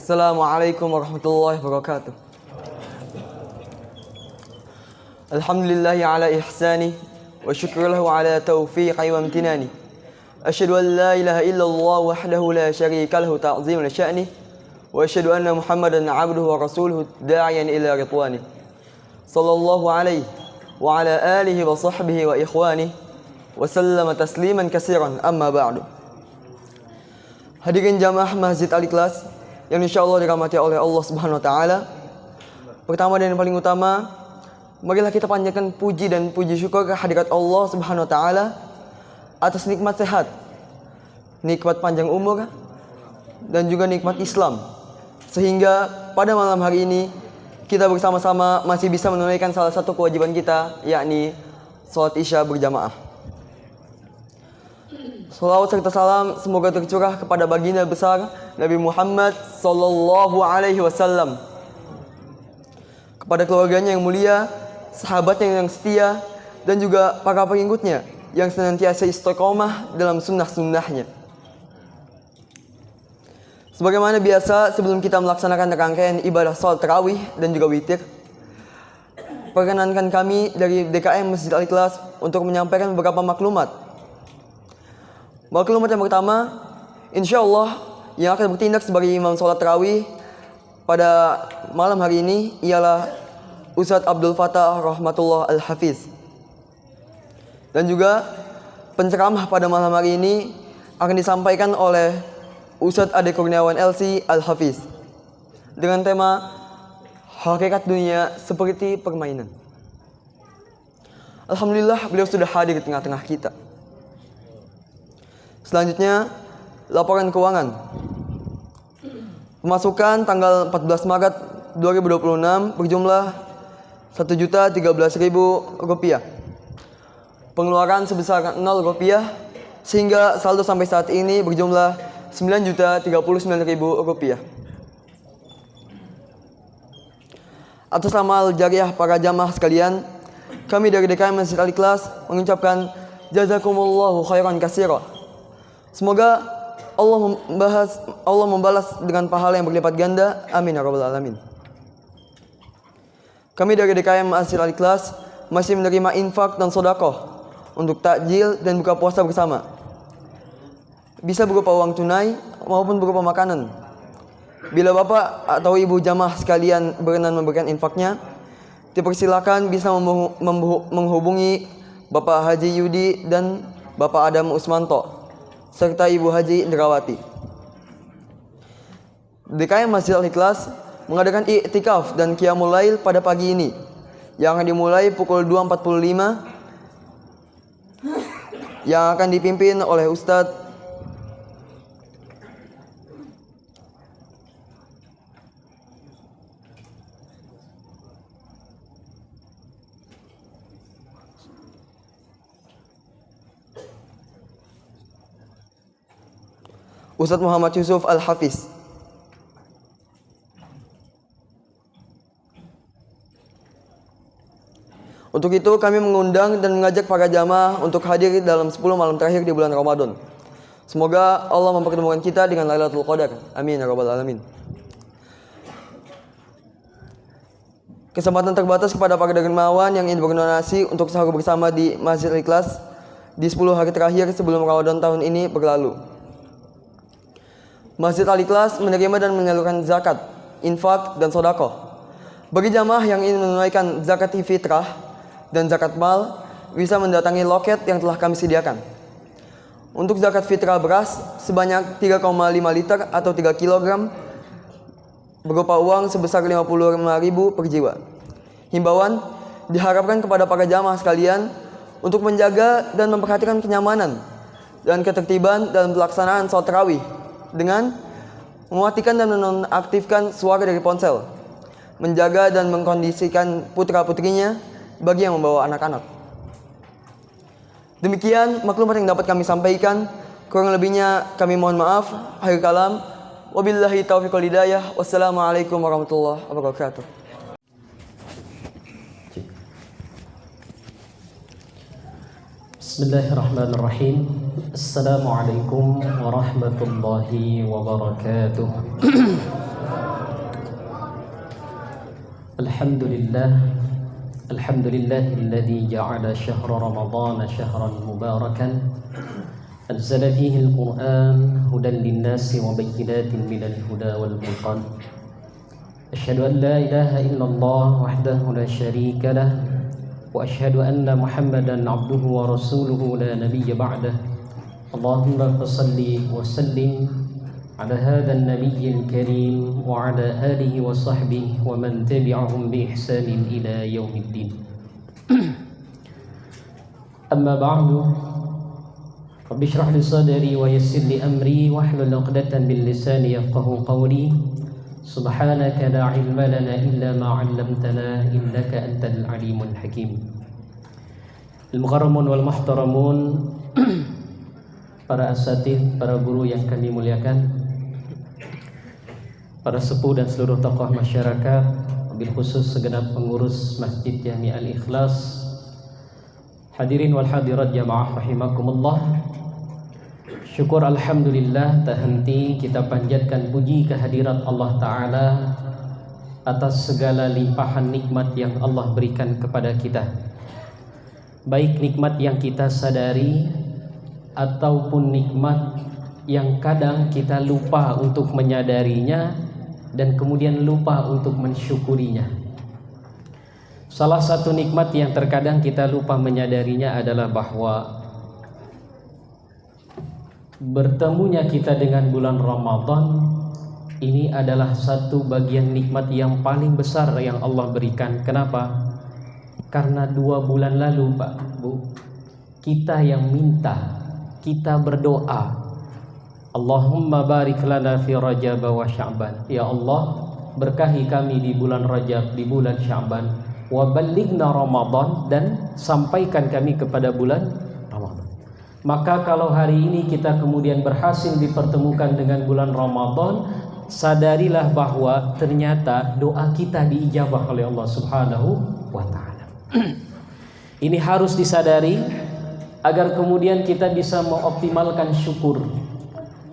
Assalamualaikum warahmatullahi wabarakatuh. Alhamdulillahi ala ihsani wa syukru lahu ala taufiqi wa amtinani. Asyhadu an la ilaha illallah wahdahu la syarika lahu ta'ziman li sya'ni wa asyhadu anna Muhammadan 'abduhu wa rasuluhu da'iyan ila ridwani. Sallallahu alaihi wa ala alihi wa sahbihi wa ikhwani wa sallama tasliman katsiran, amma ba'du. Hadirin jamaah Masjid Al-Ikhlas yang insyaallah dirahmati oleh Allah Subhanahu wa taala. Pertama dan yang paling utama, marilah kita panjatkan puji dan puji syukur kehadirat Allah Subhanahu wa taala atas nikmat sehat, nikmat panjang umur, dan juga nikmat Islam. Sehingga pada malam hari ini kita bersama-sama masih bisa menunaikan salah satu kewajiban kita, yakni salat Isya berjamaah. Salawat serta salam semoga tercurah kepada baginda besar Nabi Muhammad sallallahu alaihi wasallam, kepada keluarganya yang mulia, sahabatnya yang setia, dan juga para pengikutnya yang senantiasa istiqomah dalam sunnah-sunnahnya. Sebagaimana biasa, sebelum kita melaksanakan rangkaian ibadah salat tarawih dan juga witir, perkenankan kami dari DKM Masjid Al-Ikhlas untuk menyampaikan beberapa maklumat. Maklumat yang pertama, insyaallah yang akan bertindak sebagai imam salat tarawih pada malam hari ini ialah Ustadz Abdul Fattah Rahmatullah Al-Hafiz. Dan juga penceramah pada malam hari ini akan disampaikan oleh Ustadz Ade Kurniawan LC Al-Hafiz dengan tema Hakikat Dunia Seperti Permainan. Alhamdulillah beliau sudah hadir di tengah-tengah kita. Selanjutnya, laporan keuangan. Pemasukan tanggal 14 Maret 2026 berjumlah Rp1.013.000. Pengeluaran sebesar Rp0 sehingga saldo sampai saat ini berjumlah Rp9.039.000. Atas amal jariah para jamaah sekalian, kami dari DKM Masjid Al-Ikhlas mengucapkan jazakumullahu khairan katsira. Semoga Allah membalas dengan pahala yang berlipat ganda. Amin ya rabbal alamin. Kami dari DKM Masjid Al-Ikhlas masih menerima infak dan sedekah untuk takjil dan buka puasa bersama. Bisa berupa uang tunai maupun berupa makanan. Bila Bapak atau Ibu jamaah sekalian berkenan memberikan infaknya, dipersilakan bisa menghubungi Bapak Haji Yudi dan Bapak Adam Usmanto serta Ibu Haji Indrawati. DKM Masjid Al-Ikhlas mengadakan i'tikaf dan qiyamul lail pada pagi ini yang akan dimulai pukul 2.45 yang akan dipimpin oleh Ustadz Muhammad Yusuf Al-Hafiz. Untuk itu kami mengundang dan mengajak para jamaah untuk hadir dalam 10 malam terakhir di bulan Ramadan. Semoga Allah mempertemukan kita dengan Lailatul Qadar. Amin ya rabbal alamin. Kesempatan terbatas kepada para dermawan yang ingin berdonasi untuk sahur bersama di Masjid Al-Ikhlas di 10 hari terakhir sebelum Ramadan tahun ini berlalu. Masjid Al-Ikhlas menerima dan menyalurkan zakat, infak, dan sedekah. Bagi jamaah yang ingin menunaikan zakat fitrah dan zakat mal, bisa mendatangi loket yang telah kami sediakan. Untuk zakat fitrah beras sebanyak 3,5 liter atau 3 kg berupa uang sebesar Rp55.000 per jiwa. Himbauan diharapkan kepada para jamaah sekalian untuk menjaga dan memperhatikan kenyamanan dan ketertiban dalam pelaksanaan salat tarawih dengan mematikan dan menonaktifkan suara dari ponsel, menjaga dan mengkondisikan putra-putrinya bagi yang membawa anak-anak. Demikian maklumat yang dapat kami sampaikan. Kurang lebihnya kami mohon maaf. Akhir kalam, wabillahi taufiq wal hidayah. Wassalamualaikum warahmatullahi wabarakatuh. Bismillahirrahmanirrahim. Assalamualaikum warahmatullahi wabarakatuh. الحمد لله الذي جعل شهر رمضان شهرا مباركا أنزل فيه القرآن هدى للناس وبينات من الهدى والفرقان أشهد أن لا إله إلا الله وحده لا شريك له وأشهد أن محمدا عبده ورسوله لا نبي بعده اللهم فصل وسلم على هذا النبي الكريم وعلى آله وصحبه ومن تبعهم بإحسان إلى يوم الدين أما بعد رب اشرح لي صدري ويسر لي أمري واحلل عقدة من لساني يفقهوا قولي سبحانك لا علم لنا إلا ما علمتنا إنك أنت العليم الحكيم المغرمون والمحترمون para asatidz, para guru yang kami muliakan, para sepuh dan seluruh tokoh masyarakat, wabil khusus segenap pengurus Masjid Jami Al-Ikhlas, hadirin wal hadirat jamaah rahimakumullah. Syukur alhamdulillah tak henti kita panjatkan puji kehadirat Allah Ta'ala atas segala limpahan nikmat yang Allah berikan kepada kita, baik nikmat yang kita sadari ataupun nikmat yang kadang kita lupa untuk menyadarinya dan kemudian lupa untuk mensyukurinya. Salah satu nikmat yang terkadang kita lupa menyadarinya adalah bahwa bertemunya kita dengan bulan Ramadan ini adalah satu bagian nikmat yang paling besar yang Allah berikan. Kenapa? Karena 2 bulan lalu Pak Bu, kita yang minta, kita berdoa, Allahumma barik lana fi Rajab wa Sya'ban. Ya Allah, berkahi kami di bulan Rajab, di bulan Sya'ban, wa ballighna Ramadan, dan sampaikan kami kepada bulan Ramadan. Maka kalau hari ini kita kemudian berhasil dipertemukan dengan bulan Ramadan, sadarilah bahwa ternyata doa kita diijabah oleh Allah Subhanahu wa taala. Ini harus disadari agar kemudian kita bisa mengoptimalkan syukur.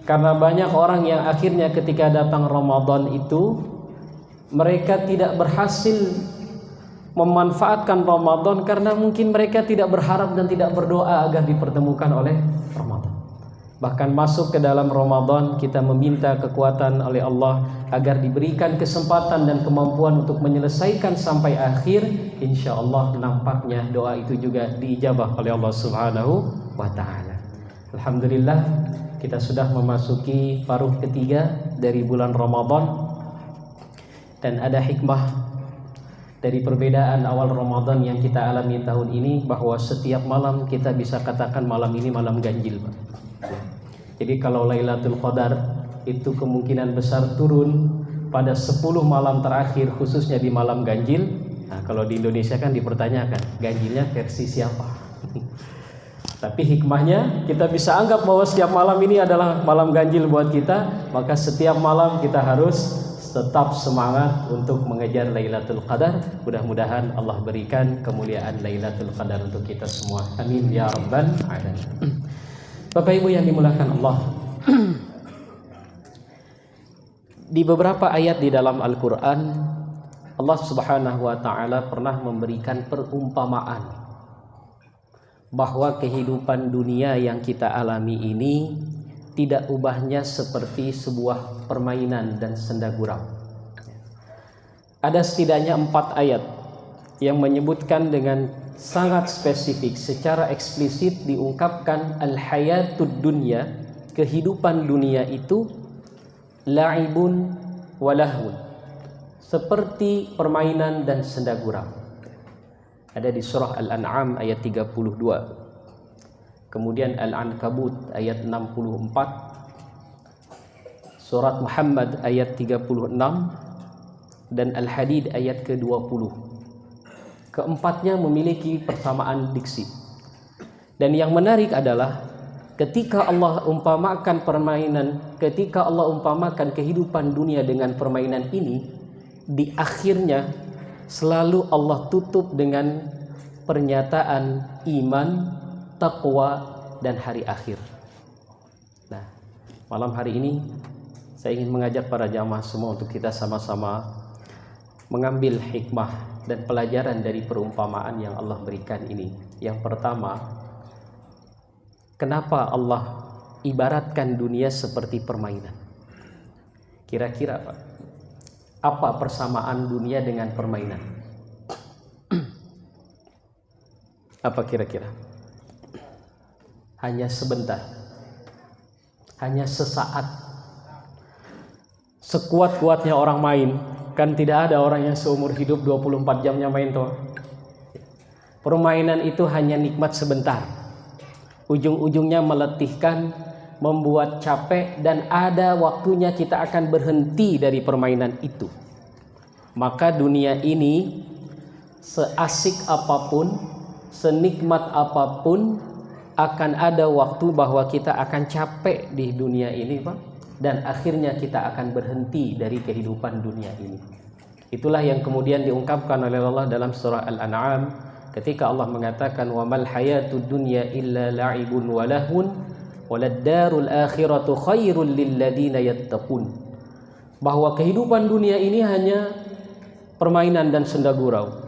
Karena banyak orang yang akhirnya ketika datang Ramadan itu mereka tidak berhasil memanfaatkan Ramadan karena mungkin mereka tidak berharap dan tidak berdoa agar dipertemukan oleh Ramadan. Bahkan masuk ke dalam Ramadan kita meminta kekuatan oleh Allah agar diberikan kesempatan dan kemampuan untuk menyelesaikan sampai akhir. Insya Allah nampaknya doa itu juga diijabah oleh Allah Subhanahu wa ta'ala. Alhamdulillah kita sudah memasuki paruh ketiga dari bulan Ramadan, dan ada hikmah dari perbedaan awal Ramadan yang kita alami tahun ini, bahwa setiap malam kita bisa katakan malam ini malam ganjil, Pak. Jadi kalau Lailatul Qadar itu kemungkinan besar turun pada 10 malam terakhir, khususnya di malam ganjil. Nah, kalau di Indonesia kan dipertanyakan ganjilnya versi siapa. Tapi hikmahnya kita bisa anggap bahwa setiap malam ini adalah malam ganjil buat kita. Maka setiap malam kita harus tetap semangat untuk mengejar Lailatul Qadar. Mudah-mudahan Allah berikan kemuliaan Lailatul Qadar untuk kita semua. Amin ya rabbal alamin. Bapak Ibu yang dimuliakan Allah, di beberapa ayat di dalam Al-Quran Allah Subhanahu wa ta'ala pernah memberikan perumpamaan bahwa kehidupan dunia yang kita alami ini tidak ubahnya seperti sebuah permainan dan senda gurau. Ada setidaknya 4 ayat yang menyebutkan dengan sangat spesifik, secara eksplisit diungkapkan al-hayatud dunya, kehidupan dunia itu la'ibun walahun, seperti permainan dan senda gurau. Ada di surah Al-An'am ayat 32, kemudian Al-Ankabut ayat 64, surat Muhammad ayat 36, dan Al-Hadid ayat ke-20. Keempatnya memiliki persamaan diksi. Dan yang menarik adalah ketika Allah umpamakan permainan, ketika Allah umpamakan kehidupan dunia dengan permainan ini, di akhirnya selalu Allah tutup dengan pernyataan iman, taqwa, dan hari akhir. Nah, malam hari ini saya ingin mengajak para jamaah semua untuk kita sama-sama mengambil hikmah dan pelajaran dari perumpamaan yang Allah berikan ini. Yang pertama, kenapa Allah ibaratkan dunia seperti permainan? Kira-kira apa persamaan dunia dengan permainan? Apa kira-kira? Hanya sebentar, hanya sesaat. Sekuat-kuatnya orang main, kan tidak ada orang yang seumur hidup 24 jamnya main toh. Permainan itu hanya nikmat sebentar, ujung-ujungnya meletihkan, membuat capek, dan ada waktunya kita akan berhenti dari permainan itu. Maka dunia ini seasik apapun, senikmat apapun, akan ada waktu bahwa kita akan capek di dunia ini, Pak, dan akhirnya kita akan berhenti dari kehidupan dunia ini. Itulah yang kemudian diungkapkan oleh Allah dalam surah Al-An'am ketika Allah mengatakan wa mal hayatud dunya illa la'ibun wa lahun walad darul akhiratu khairul lil ladzina yattaqun, bahwa kehidupan dunia ini hanya permainan dan senda gurau,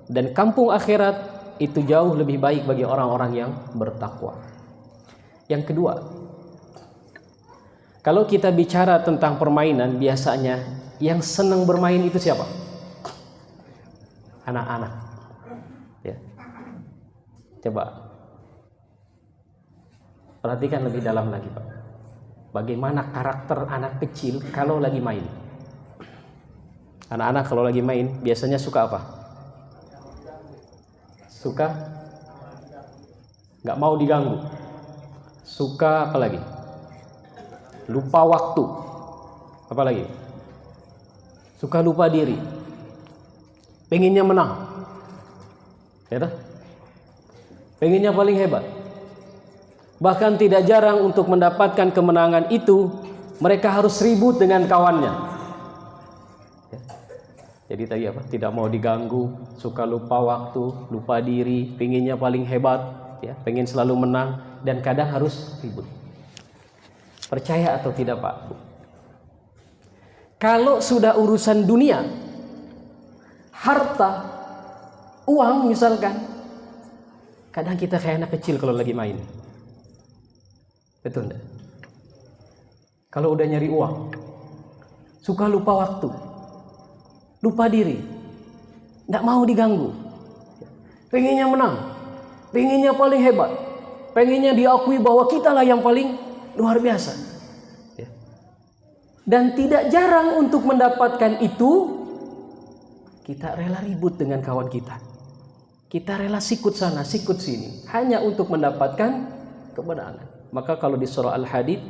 dan kampung akhirat itu jauh lebih baik bagi orang-orang yang bertakwa. Yang kedua, kalau kita bicara tentang permainan, biasanya yang senang bermain itu siapa? Anak-anak. Ya. Coba perhatikan lebih dalam lagi, Pak. Bagaimana karakter anak kecil kalau lagi main? Anak-anak kalau lagi main biasanya suka apa? Suka nggak mau diganggu. Suka apa lagi? Lupa waktu. Apa lagi? Suka lupa diri. Pengennya menang. Ya toh? Pengennya paling hebat. Bahkan tidak jarang untuk mendapatkan kemenangan itu mereka harus ribut dengan kawannya. Ya. Jadi tadi apa? Tidak mau diganggu, suka lupa waktu, lupa diri, pengennya paling hebat, ya, pengen selalu menang, dan kadang harus ribut. Percaya atau tidak, Pak? Kalau sudah urusan dunia, harta, uang misalkan, kadang kita kayak anak kecil kalau lagi main. Betul enggak? Kalau udah nyari uang, suka lupa waktu, lupa diri, enggak mau diganggu. Pengennya menang, pengennya paling hebat, pengennya diakui bahwa kitalah yang paling luar biasa. Dan tidak jarang untuk mendapatkan itu, kita rela ribut dengan kawan kita. Kita rela sikut sana, sikut sini, hanya untuk mendapatkan kemenangan. Maka kalau di surah Al-Hadid,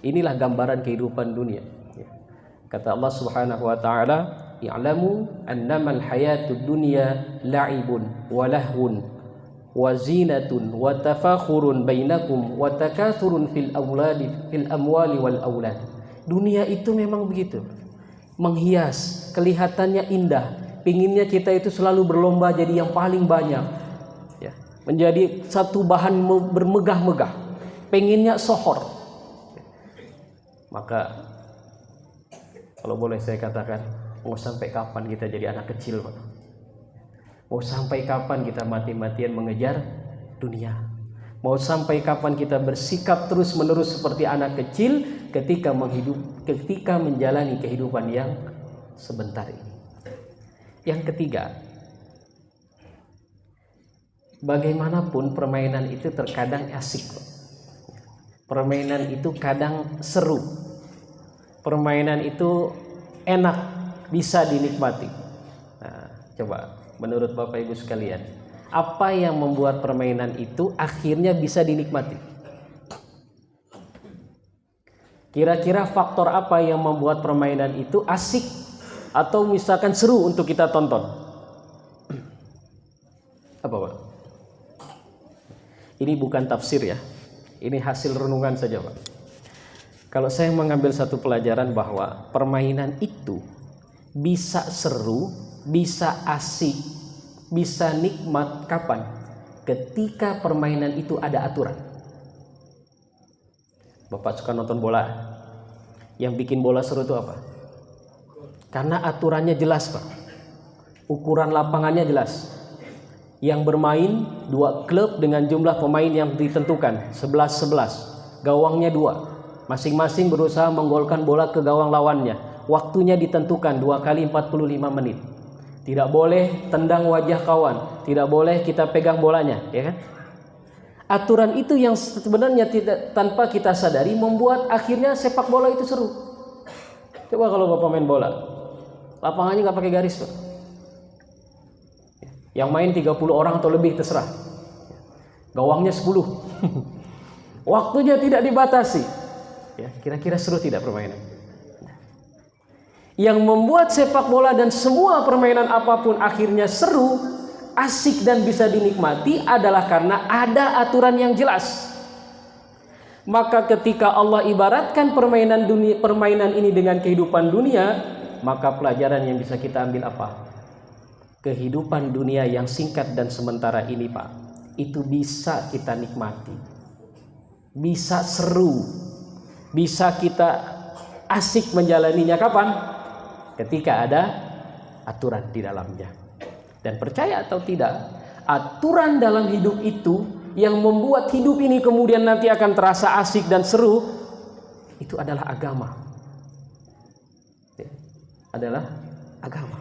inilah gambaran kehidupan dunia. Kata Allah Subhanahu wa taala, "I'lamu annamal hayatud dunya la'ibun wa lahwun wa zinatun wa tafakhurun bainakum wa takathurun fil amwali wal aulad." Dunia itu memang begitu. Menghias, kelihatannya indah. Pinginnya kita itu selalu berlomba jadi yang paling banyak. Ya, menjadi satu bahan bermegah-megah. Pengennya sohor. Maka kalau boleh saya katakan, mau sampai kapan kita jadi anak kecil, Pak? Mau sampai kapan kita mati-matian mengejar dunia? Mau sampai kapan kita bersikap terus-menerus seperti anak kecil ketika menjalani kehidupan yang sebentar ini? Yang ketiga, bagaimanapun permainan itu terkadang asik, Pak. Permainan itu kadang seru. Permainan itu enak, bisa dinikmati. Nah, coba menurut Bapak Ibu sekalian, apa yang membuat permainan itu akhirnya bisa dinikmati? Kira-kira faktor apa yang membuat permainan itu asik atau misalkan seru untuk kita tonton? Apa, Pak? Ini bukan tafsir ya. Ini hasil renungan saja, Pak. Kalau saya mengambil satu pelajaran bahwa permainan itu bisa seru, bisa asik, bisa nikmat kapan? Ketika permainan itu ada aturan. Bapak suka nonton bola. Yang bikin bola seru itu apa? Karena aturannya jelas, Pak. Ukuran lapangannya jelas. Yang bermain 2 klub dengan jumlah pemain yang ditentukan 11-11. Gawangnya 2. Masing-masing berusaha menggolkan bola ke gawang lawannya. Waktunya ditentukan 2 kali 45 menit. Tidak boleh tendang wajah kawan, tidak boleh kita pegang bolanya, ya kan? Aturan itu yang sebenarnya tidak, tanpa kita sadari, membuat akhirnya sepak bola itu seru. Coba kalau Bapak main bola, lapangannya nggak pakai garis, Pak. Yang main 30 orang atau lebih terserah. Gawangnya 10. Waktunya tidak dibatasi. Ya, kira-kira seru tidak permainan? Yang membuat sepak bola dan semua permainan apapun akhirnya seru, asik dan bisa dinikmati adalah karena ada aturan yang jelas. Maka ketika Allah ibaratkan permainan ini dengan kehidupan dunia, maka pelajaran yang bisa kita ambil apa? Kehidupan dunia yang singkat dan sementara ini, Pak, itu bisa kita nikmati, bisa seru, bisa kita asik menjalaninya. Kapan? Ketika ada aturan di dalamnya. Dan percaya atau tidak, aturan dalam hidup itu yang membuat hidup ini kemudian nanti akan terasa asik dan seru, itu adalah agama. Adalah agama.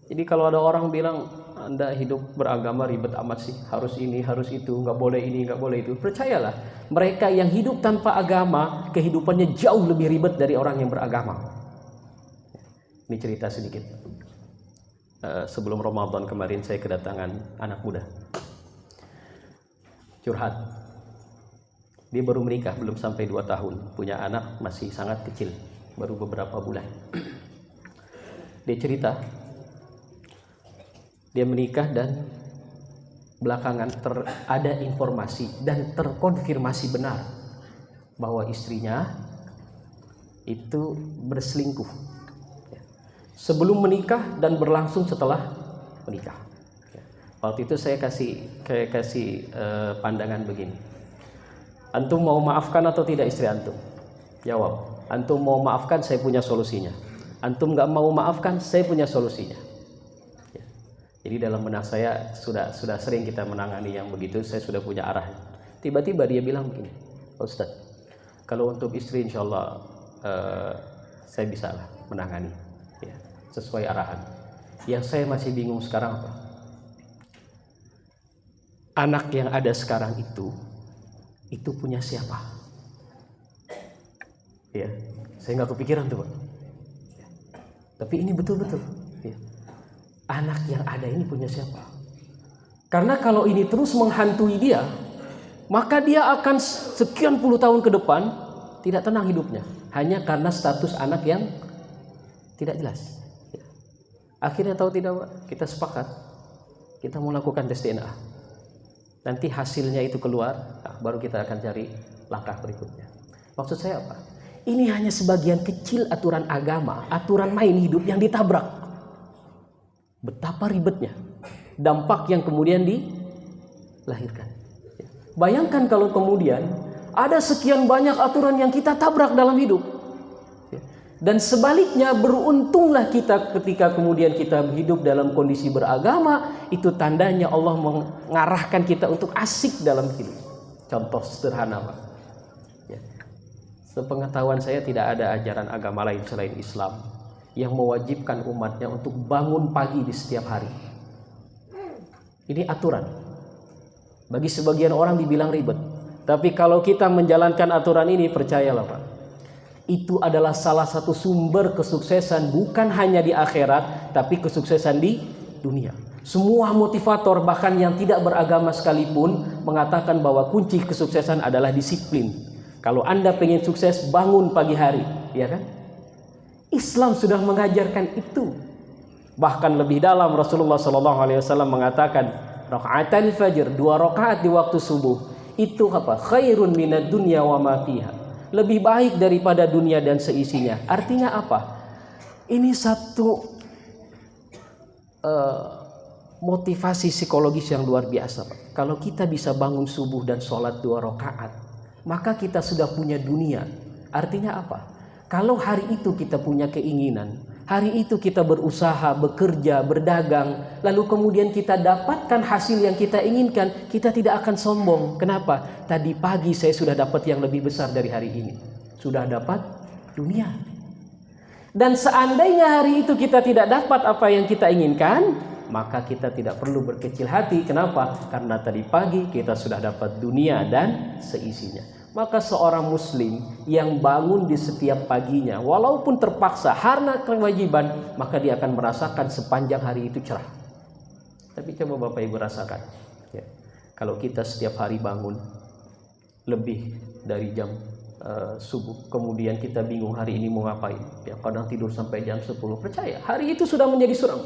Jadi kalau ada orang bilang, Anda hidup beragama ribet amat sih, harus ini, harus itu, nggak boleh ini, nggak boleh itu. Percayalah, mereka yang hidup tanpa agama, kehidupannya jauh lebih ribet dari orang yang beragama. Ini cerita sedikit. Sebelum Ramadan kemarin saya kedatangan anak muda. Curhat. Dia baru menikah, belum sampai 2 tahun. Punya anak masih sangat kecil, baru beberapa bulan. Dia cerita, dia menikah dan belakangan ada informasi dan terkonfirmasi benar bahwa istrinya itu berselingkuh sebelum menikah dan berlangsung setelah menikah. Waktu itu saya kasih pandangan begini. Antum mau maafkan atau tidak istri antum? Jawab. Antum mau maafkan, saya punya solusinya. Antum nggak mau maafkan, saya punya solusinya. Ya. Jadi dalam benak saya sudah sering kita menangani yang begitu. Saya sudah punya arah. Tiba-tiba dia bilang begini, Ustaz, kalau untuk istri insya Allah saya bisa lah menangani. Ya, sesuai arahan. Yang saya masih bingung sekarang apa? Anak yang ada sekarang itu punya siapa? Ya, saya nggak kepikiran tuh, Pak. Ya. Tapi ini betul-betul. Ya. Anak yang ada ini punya siapa? Karena kalau ini terus menghantui dia, maka dia akan sekian puluh tahun ke depan tidak tenang hidupnya, hanya karena status anak yang tidak jelas. Ya. Akhirnya tahu tidak, Pak? Kita sepakat, kita mau lakukan tes DNA. Nanti hasilnya itu keluar, nah, baru kita akan cari langkah berikutnya. Maksud saya apa? Ini hanya sebagian kecil aturan agama, aturan main hidup yang ditabrak. Betapa ribetnya dampak yang kemudian dilahirkan. Bayangkan kalau kemudian ada sekian banyak aturan yang kita tabrak dalam hidup. Dan sebaliknya, beruntunglah kita ketika kemudian kita hidup dalam kondisi beragama. Itu tandanya Allah mengarahkan kita untuk asik dalam hidup. Contoh sederhana, Pak. Ya. Sepengetahuan saya tidak ada ajaran agama lain selain Islam yang mewajibkan umatnya untuk bangun pagi di setiap hari. Ini aturan. Bagi sebagian orang dibilang ribet. Tapi kalau kita menjalankan aturan ini, percayalah, Pak, itu adalah salah satu sumber kesuksesan, bukan hanya di akhirat, tapi kesuksesan di dunia. Semua motivator, bahkan yang tidak beragama sekalipun, mengatakan bahwa kunci kesuksesan adalah disiplin. Kalau Anda pengen sukses, bangun pagi hari, ya kan? Islam sudah mengajarkan itu. Bahkan lebih dalam, Rasulullah SAW mengatakan, rakaatul fajr, 2 rakaat di waktu subuh, itu apa? Khairun minad dunya wa ma fiha. Lebih baik daripada dunia dan seisinya. Artinya apa? Ini satu motivasi psikologis yang luar biasa, Pak. Kalau kita bisa bangun subuh dan sholat 2 rakaat, maka kita sudah punya dunia. Artinya apa? Kalau hari itu kita punya keinginan Hari itu kita berusaha, bekerja, berdagang, lalu kemudian kita dapatkan hasil yang kita inginkan, kita tidak akan sombong. Kenapa? Tadi pagi saya sudah dapat yang lebih besar dari hari ini. Sudah dapat dunia. Dan seandainya hari itu kita tidak dapat apa yang kita inginkan, maka kita tidak perlu berkecil hati. Kenapa? Karena tadi pagi kita sudah dapat dunia dan seisinya. Maka seorang muslim yang bangun di setiap paginya, walaupun terpaksa karena kewajiban, maka dia akan merasakan sepanjang hari itu cerah. Tapi coba Bapak Ibu rasakan, ya, kalau kita setiap hari bangun lebih dari jam subuh, kemudian kita bingung hari ini mau ngapain, ya, kadang tidur sampai jam 10, percaya hari itu sudah menjadi suram.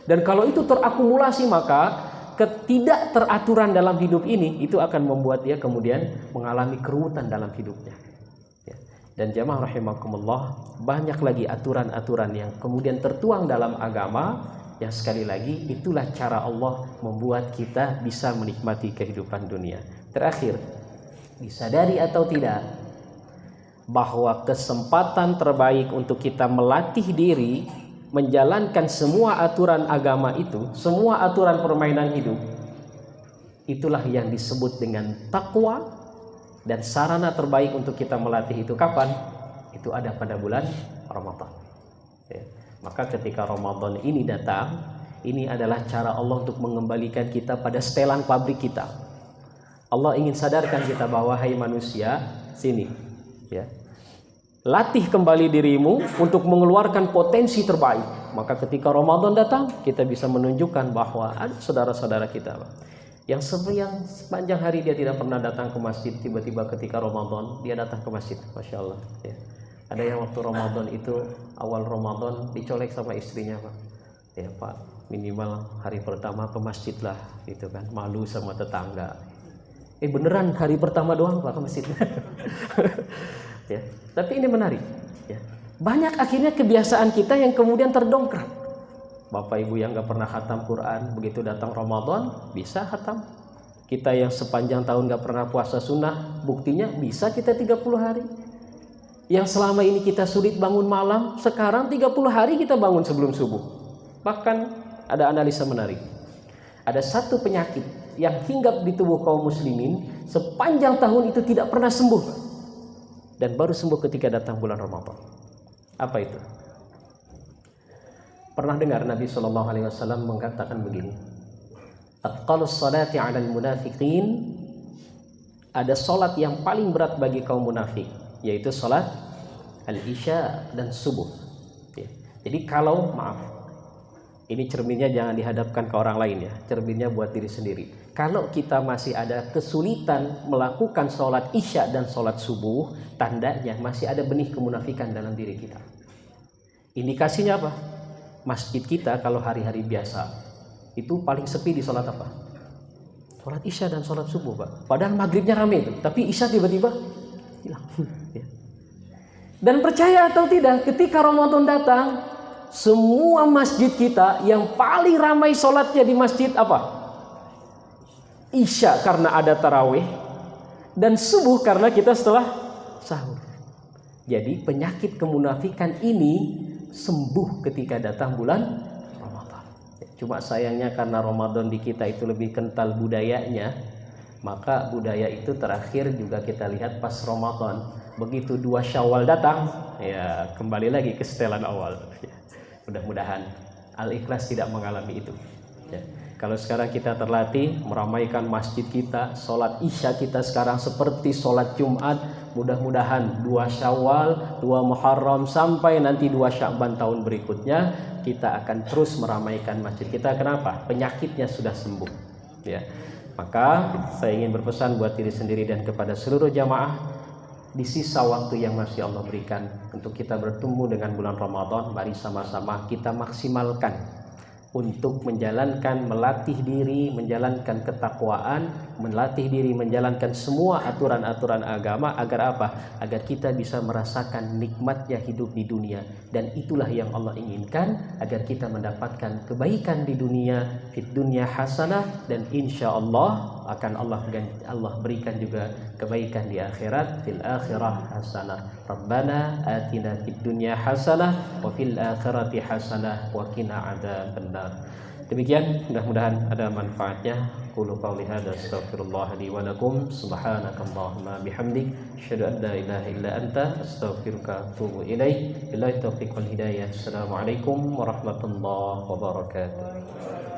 Dan kalau itu terakumulasi, maka ketidakteraturan dalam hidup ini itu akan membuat dia kemudian mengalami keruwetan dalam hidupnya, ya. Dan jamaah rahimakumullah, banyak lagi aturan-aturan yang kemudian tertuang dalam agama, yang sekali lagi itulah cara Allah membuat kita bisa menikmati kehidupan dunia. Terakhir, disadari atau tidak bahwa kesempatan terbaik untuk kita melatih diri menjalankan semua aturan agama itu, semua aturan permainan hidup, itulah yang disebut dengan takwa. Dan sarana terbaik untuk kita melatih itu kapan? Itu ada pada bulan Ramadan, ya. Maka ketika Ramadan ini datang, ini adalah cara Allah untuk mengembalikan kita pada setelan pabrik kita. Allah ingin sadarkan kita bahwa, hai manusia, sini, ya, latih kembali dirimu untuk mengeluarkan potensi terbaik. Maka ketika Ramadan datang, kita bisa menunjukkan bahwa ada saudara-saudara kita yang sepanjang hari dia tidak pernah datang ke masjid, tiba-tiba ketika Ramadan dia datang ke masjid. Masya Allah, ya. Ada yang waktu Ramadan itu, awal Ramadan dicolek sama istrinya, Pak. Ya Pak, minimal hari pertama ke masjid lah, gitu kan, malu sama tetangga. Beneran hari pertama doang Pak ke masjid. Ya, tapi ini menarik, ya. Banyak akhirnya kebiasaan kita yang kemudian terdongkrak. Bapak Ibu yang gak pernah khatam Quran, begitu datang Ramadan bisa khatam. Kita yang sepanjang tahun gak pernah puasa sunnah, buktinya bisa kita 30 hari. Yang selama ini kita sulit bangun malam, sekarang 30 hari kita bangun sebelum subuh. Bahkan ada analisa menarik, ada satu penyakit yang hinggap di tubuh kaum muslimin sepanjang tahun itu tidak pernah sembuh, dan baru sembuh ketika datang bulan Ramadan. Apa itu? Pernah dengar Nabi SAW mengatakan begini, atqalus salati 'alal munafiqin, ada salat yang paling berat bagi kaum munafik, yaitu salat al-isya dan subuh, ya. Jadi kalau, maaf, ini cerminnya jangan dihadapkan ke orang lain, ya, cerminnya buat diri sendiri. Kalau kita masih ada kesulitan melakukan sholat isya dan sholat subuh, tandanya masih ada benih kemunafikan dalam diri kita. Indikasinya apa? Masjid kita kalau hari-hari biasa itu paling sepi di sholat apa? Sholat isya dan sholat subuh, Pak. Padahal maghribnya rame itu, tapi isya tiba-tiba hilang. Ya. Dan percaya atau tidak, ketika Ramadan datang, semua masjid kita yang paling ramai sholatnya di masjid apa? Isya karena ada tarawih, dan subuh karena kita setelah sahur. Jadi penyakit kemunafikan ini sembuh ketika datang bulan Ramadan. Cuma sayangnya karena Ramadan di kita itu lebih kental budayanya, maka budaya itu terakhir juga kita lihat pas Ramadan. Begitu 2 Syawal datang, ya kembali lagi ke setelan awal. Mudah-mudahan Al-Ikhlas tidak mengalami itu, ya. Kalau sekarang kita terlatih meramaikan masjid kita, sholat isya kita sekarang seperti sholat Jumat, mudah-mudahan 2 Syawal, 2 Muharram, sampai nanti 2 Sya'ban tahun berikutnya, kita akan terus meramaikan masjid kita. Kenapa? Penyakitnya sudah sembuh, ya. Maka saya ingin berpesan buat diri sendiri dan kepada seluruh jamaah, di sisa waktu yang masih Allah berikan untuk kita bertemu dengan bulan Ramadan, mari sama-sama kita maksimalkan untuk menjalankan, melatih diri, menjalankan ketakwaan melatih diri menjalankan semua aturan-aturan agama agar apa? Agar kita bisa merasakan nikmatnya hidup di dunia, dan itulah yang Allah inginkan, agar kita mendapatkan kebaikan di dunia, fid dunya hasanah, dan insya Allah akan Allah berikan juga kebaikan di akhirat, fil akhirah hasanah. Rabbana atina fid dunya hasanah wa fil akhirati hasanah wa qina adzabannar. Demikian, mudah-mudahan ada manfaatnya. Qulu qawli hadza astaghfirullah li wa lakum, subhanakallahumma bihamdik, asyhadu an la ilaha illa anta, astaghfiruka wa atubu ilaik. Billahi taufiq wal hidayah. Assalamualaikum warahmatullahi wabarakatuh.